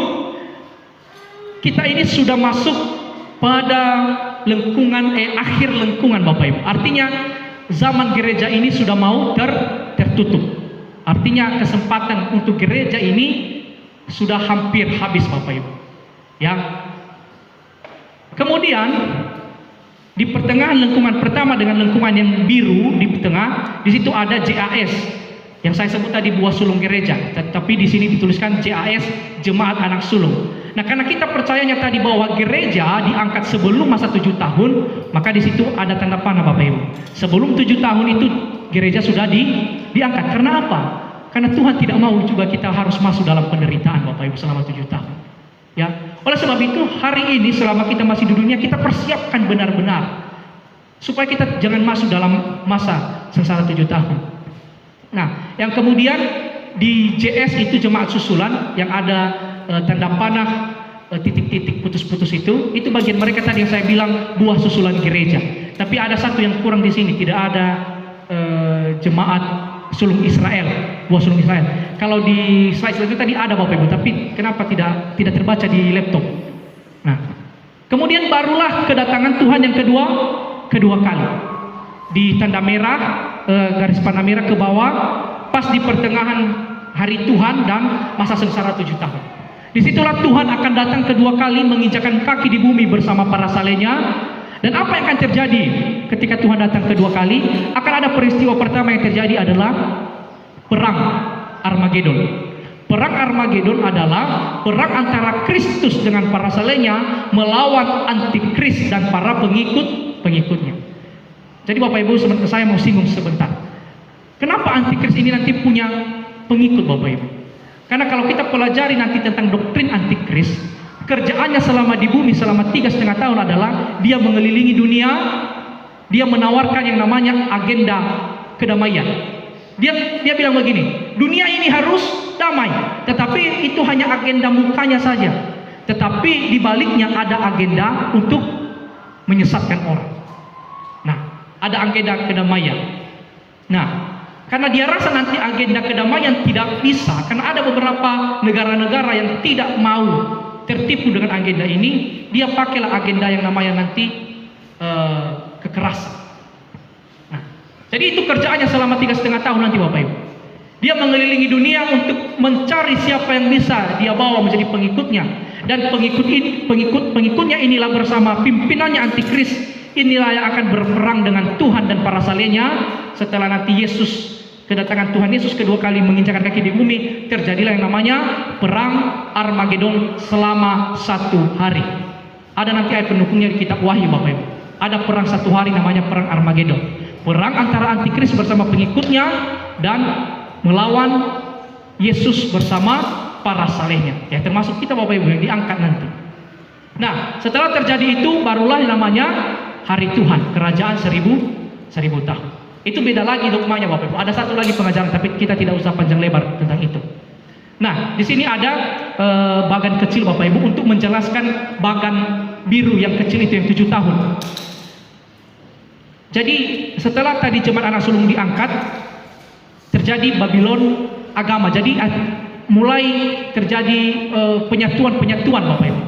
kita ini sudah masuk pada akhir lengkungan Bapak Ibu. Artinya zaman gereja ini sudah mau tertutup. Artinya kesempatan untuk gereja ini sudah hampir habis Bapak Ibu. Ya. Kemudian di pertengahan lengkungan pertama dengan lengkungan yang biru di tengah, di situ ada JAS yang saya sebut tadi buah sulung gereja, tapi di sini dituliskan JAS, Jemaat Anak Sulung. Nah, karena kita percayanya tadi bahwa gereja diangkat sebelum masa 7 tahun, maka di situ ada tanda panah Bapak Ibu. Sebelum 7 tahun itu gereja sudah diangkat. Karena apa? Karena Tuhan tidak mau juga kita harus masuk dalam penderitaan Bapak Ibu selama 7 tahun. Ya. Oleh sebab itu hari ini selama kita masih di dunia, kita persiapkan benar-benar supaya kita jangan masuk dalam masa sengsara 7 tahun. Nah, yang kemudian di JS itu jemaat susulan yang ada tanda panah titik-titik putus-putus itu bagian mereka tadi yang saya bilang buah susulan gereja. Tapi ada satu yang kurang di sini, tidak ada jemaat sulung Israel, buah sulung Israel. Kalau di slide selanjutnya tadi ada Bapak Ibu, tapi kenapa tidak terbaca di laptop? Nah, kemudian barulah kedatangan Tuhan yang kedua kali. Di tanda merah, garis panah merah ke bawah, pas di pertengahan hari Tuhan dan masa sengsara 7 tahun. Disitulah Tuhan akan datang kedua kali menginjakkan kaki di bumi bersama para salehnya. Dan apa yang akan terjadi ketika Tuhan datang kedua kali? Akan ada peristiwa pertama yang terjadi adalah perang Armageddon. Perang Armageddon adalah perang antara Kristus dengan para salehnya melawan antikris dan para pengikutnya. Jadi Bapak Ibu, saya mau singgung sebentar. Kenapa antikris ini nanti punya pengikut Bapak Ibu? Karena kalau kita pelajari nanti tentang doktrin antikris, kerjaannya selama di bumi selama 3,5 tahun adalah dia mengelilingi dunia, dia menawarkan yang namanya agenda kedamaian. Dia bilang begini, dunia ini harus damai, tetapi itu hanya agenda mukanya saja. Tetapi di baliknya ada agenda untuk menyesatkan orang. Nah, ada agenda kedamaian. Nah, karena dia rasa nanti agenda kedamaian tidak bisa, karena ada beberapa negara-negara yang tidak mau tertipu dengan agenda ini, dia pakailah agenda yang namanya nanti kekerasan. Nah, jadi itu kerjaannya selama 3,5 tahun nanti Bapak Ibu. Dia mengelilingi dunia untuk mencari siapa yang bisa dia bawa menjadi pengikutnya, dan pengikutnya inilah bersama pimpinannya antikris inilah yang akan berperang dengan Tuhan dan para salehnya. Setelah nanti kedatangan Tuhan Yesus kedua kali menginjakkan kaki di bumi, terjadilah yang namanya perang Armageddon selama 1 hari. Ada nanti ayat pendukungnya di kitab Wahyu Bapak Ibu. ada perang satu hari namanya perang Armageddon. Perang antara antikris bersama pengikutnya dan melawan Yesus bersama para salehnya. Ya, termasuk kita Bapak Ibu yang diangkat nanti. Nah, setelah terjadi itu barulah namanya hari Tuhan, kerajaan 1000 tahun. Itu beda lagi dogmanya Bapak Ibu. Ada satu lagi pengajaran tapi kita tidak usah panjang lebar tentang itu. Nah, di sini ada bagan kecil Bapak Ibu untuk menjelaskan bagan biru yang kecil itu yang 7 tahun. Jadi setelah tadi jemaat anak sulung diangkat, terjadi Babylon agama. Jadi mulai terjadi penyatuan Bapak Ibu.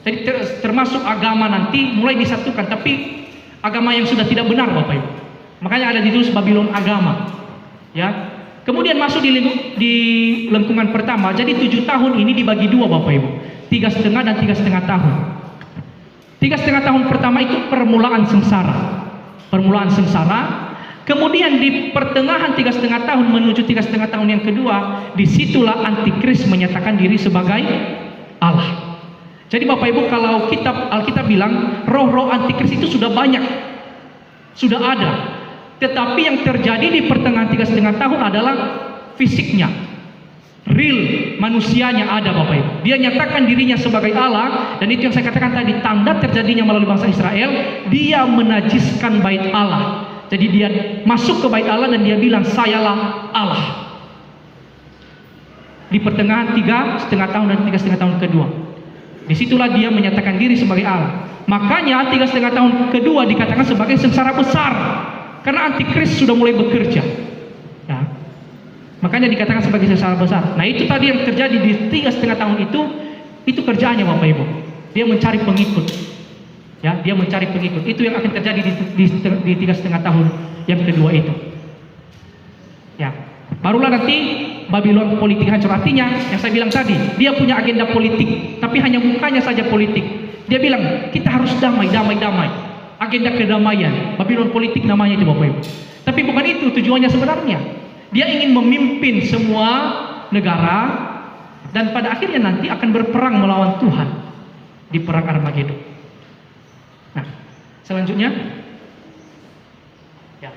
Jadi termasuk agama nanti mulai disatukan, tapi agama yang sudah tidak benar Bapak Ibu. Makanya ada ditulis Babylon agama. Ya. Kemudian masuk di lengkungan pertama. Jadi 7 tahun ini dibagi dua Bapak Ibu. 3,5 dan 3,5 tahun. 3,5 tahun pertama itu permulaan sengsara. Permulaan sengsara. Kemudian di pertengahan 3,5 tahun menuju 3,5 tahun yang kedua, disitulah antikris menyatakan diri sebagai Allah. Jadi Bapak Ibu, kalau Alkitab bilang roh-roh antikris itu sudah banyak, sudah ada. Tetapi yang terjadi di pertengahan 3,5 tahun adalah fisiknya, real manusianya ada Bapak Ibu. Dia nyatakan dirinya sebagai Allah, dan itu yang saya katakan tadi, tanda terjadinya melalui bangsa Israel, dia menajiskan bait Allah. Jadi dia masuk ke bait Allah dan dia bilang, sayalah Allah. Di pertengahan 3,5 tahun dan 3,5 tahun kedua, disitulah dia menyatakan diri sebagai Allah. Makanya 3,5 tahun kedua dikatakan sebagai sengsara besar, karena antikris sudah mulai bekerja. Ya. Makanya dikatakan sebagai sengsara besar. Nah itu tadi yang terjadi di 3,5 tahun itu kerjaannya Bapak Ibu. Dia mencari pengikut. Ya, dia mencari pengikut. Itu yang akan terjadi di 3,5 tahun yang kedua itu. Ya, barulah nanti Babylon politik hancur. Artinya yang saya bilang tadi, dia punya agenda politik, tapi hanya mukanya saja politik. Dia bilang kita harus damai. Agenda kedamaian. Babylon politik namanya itu Bapak Ibu. Tapi bukan itu tujuannya sebenarnya. Dia ingin memimpin semua negara dan pada akhirnya nanti akan berperang melawan Tuhan di perang Armageddon. Nah, selanjutnya, ya,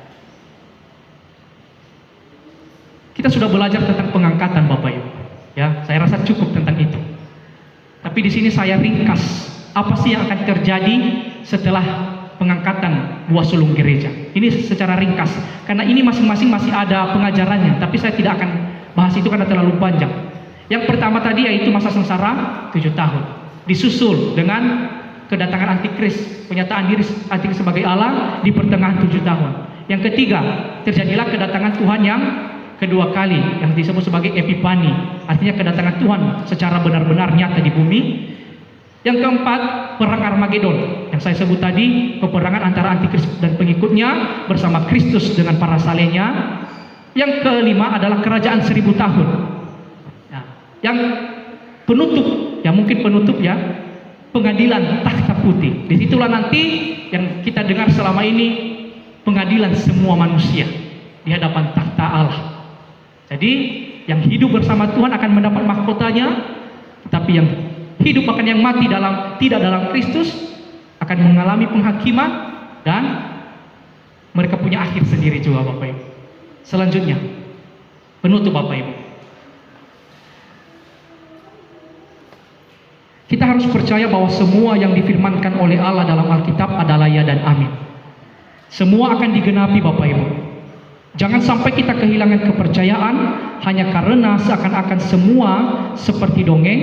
kita sudah belajar tentang pengangkatan Bapak Ibu. Ya, saya rasa cukup tentang itu. Tapi di sini saya ringkas apa sih yang akan terjadi setelah pengangkatan buah sulung gereja. Ini secara ringkas, karena ini masing-masing masih ada pengajarannya. Tapi saya tidak akan bahas itu karena terlalu panjang. Yang pertama tadi yaitu masa sengsara 7 tahun, disusul dengan kedatangan antikris, penyataan diri antikris sebagai Allah di pertengahan 7 tahun. Yang ketiga, terjadilah kedatangan Tuhan yang kedua kali, yang disebut sebagai Epifani, artinya kedatangan Tuhan secara benar-benar nyata di bumi. Yang keempat, perang Armageddon, yang saya sebut tadi, peperangan antara antikris dan pengikutnya bersama Kristus dengan para salehnya. Yang kelima adalah kerajaan 1000 tahun. Nah, yang penutup, ya mungkin penutup ya, pengadilan takhta putih. Disitulah nanti yang kita dengar selama ini, pengadilan semua manusia di hadapan takhta Allah. Jadi yang hidup bersama Tuhan akan mendapat mahkotanya, tetapi yang hidup bahkan yang mati tidak dalam Kristus akan mengalami penghakiman dan mereka punya akhir sendiri juga Bapak Ibu. Selanjutnya, penutup Bapak Ibu. Kita harus percaya bahwa semua yang difirmankan oleh Allah dalam Alkitab adalah ya dan amin. Semua akan digenapi Bapak Ibu. Jangan sampai kita kehilangan kepercayaan hanya karena seakan-akan semua seperti dongeng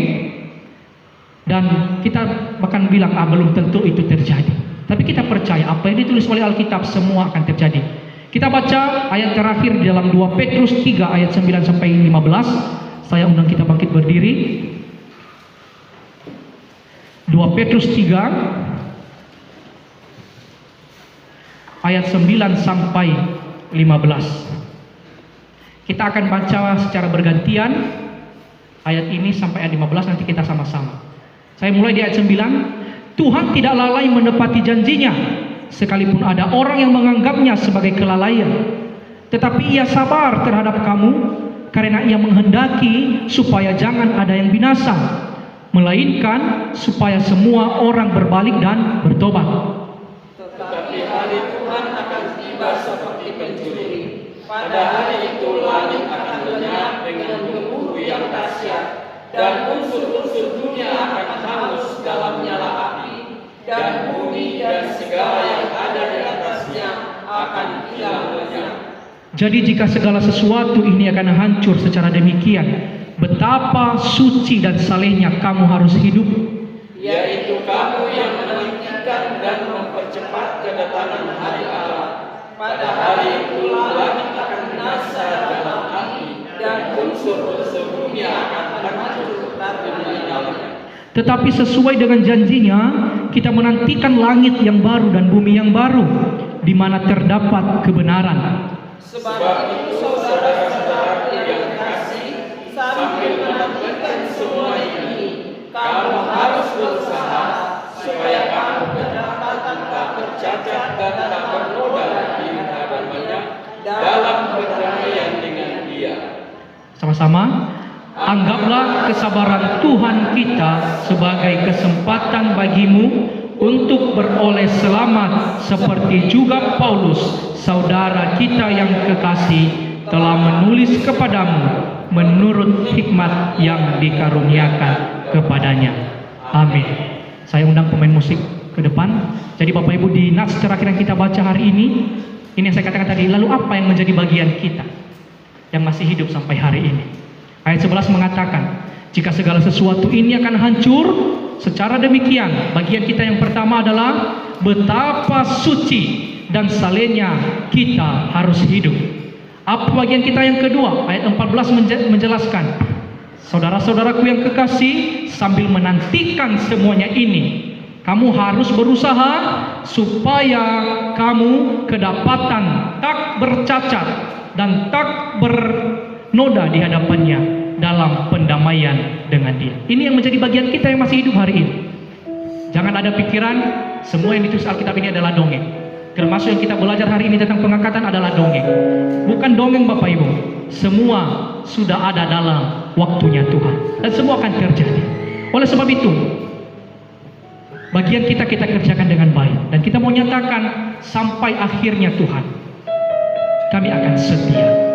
dan kita bahkan bilang belum tentu itu terjadi. Tapi kita percaya apa yang ditulis oleh Alkitab semua akan terjadi. Kita baca ayat terakhir di dalam 2 Petrus 3 ayat 9 sampai 15. Saya undang kita bangkit berdiri. 2 Petrus 3 ayat 9 sampai 15. Kita akan baca secara bergantian ayat ini sampai ayat 15, nanti kita sama-sama. Saya mulai di ayat 9. Tuhan tidak lalai menepati janjinya, sekalipun ada orang yang menganggapnya sebagai kelalaian. Tetapi ia sabar terhadap kamu, karena ia menghendaki supaya jangan ada yang binasa, melainkan supaya semua orang berbalik dan bertobat. Tuhan akan tiba seperti pencuri. Pada hari itu langit akan lenyap dengan gemuruh yang dahsyat, dan unsur-unsur dunia akan hangus dalam nyala api, dan bumi dan segala yang ada di atasnya akan hilang lenyap. Jadi jika segala sesuatu ini akan hancur secara demikian, betapa suci dan salehnya kamu harus hidup. Yaitu kamu yang menantikan dan mempercepat kedatangan hari Allah. Pada hari itu langit akan binasa dalam api, dan unsur-unsur dunia akan hancur karena nyalanya. Tetapi sesuai dengan janjinya, kita menantikan langit yang baru dan bumi yang baru, di mana terdapat kebenaran. Sebab itu saudara-saudaraku yang kasih, sambil menantikan semua ini, kamu harus berusaha supaya kamu kedapatan tak bercacat dan tak bernoda di hadapannya dalam perdamaian dengan Dia. Sama-sama, anggaplah kesabaran Tuhan kita sebagai kesempatan bagimu untuk beroleh selamat, seperti juga Paulus, saudara kita yang kekasih, telah menulis kepadamu menurut hikmat yang dikaruniakan kepadanya. Amin. Saya undang pemain musik ke depan. Jadi Bapak Ibu, di nats terakhir yang kita baca hari ini yang saya katakan tadi, lalu apa yang menjadi bagian kita yang masih hidup sampai hari ini? Ayat 11 mengatakan, jika segala sesuatu ini akan hancur, secara demikian bagian kita yang pertama adalah betapa suci dan salehnya kita harus hidup. Apa bagian kita yang kedua? Ayat 14 menjelaskan, saudara-saudaraku yang kekasih, sambil menantikan semuanya ini, kamu harus berusaha supaya kamu kedapatan tak bercacat dan tak bernoda di hadapannya dalam pendamaian dengan Dia. Ini yang menjadi bagian kita yang masih hidup hari ini. Jangan ada pikiran semua yang ditulis Alkitab ini adalah dongeng. Termasuk yang kita belajar hari ini tentang pengangkatan adalah dongeng. Bukan dongeng Bapak Ibu. Semua sudah ada dalam waktunya Tuhan, dan semua akan terjadi. Oleh sebab itu, bagian kita kerjakan dengan baik, dan kita mau nyatakan sampai akhirnya Tuhan, kami akan setia.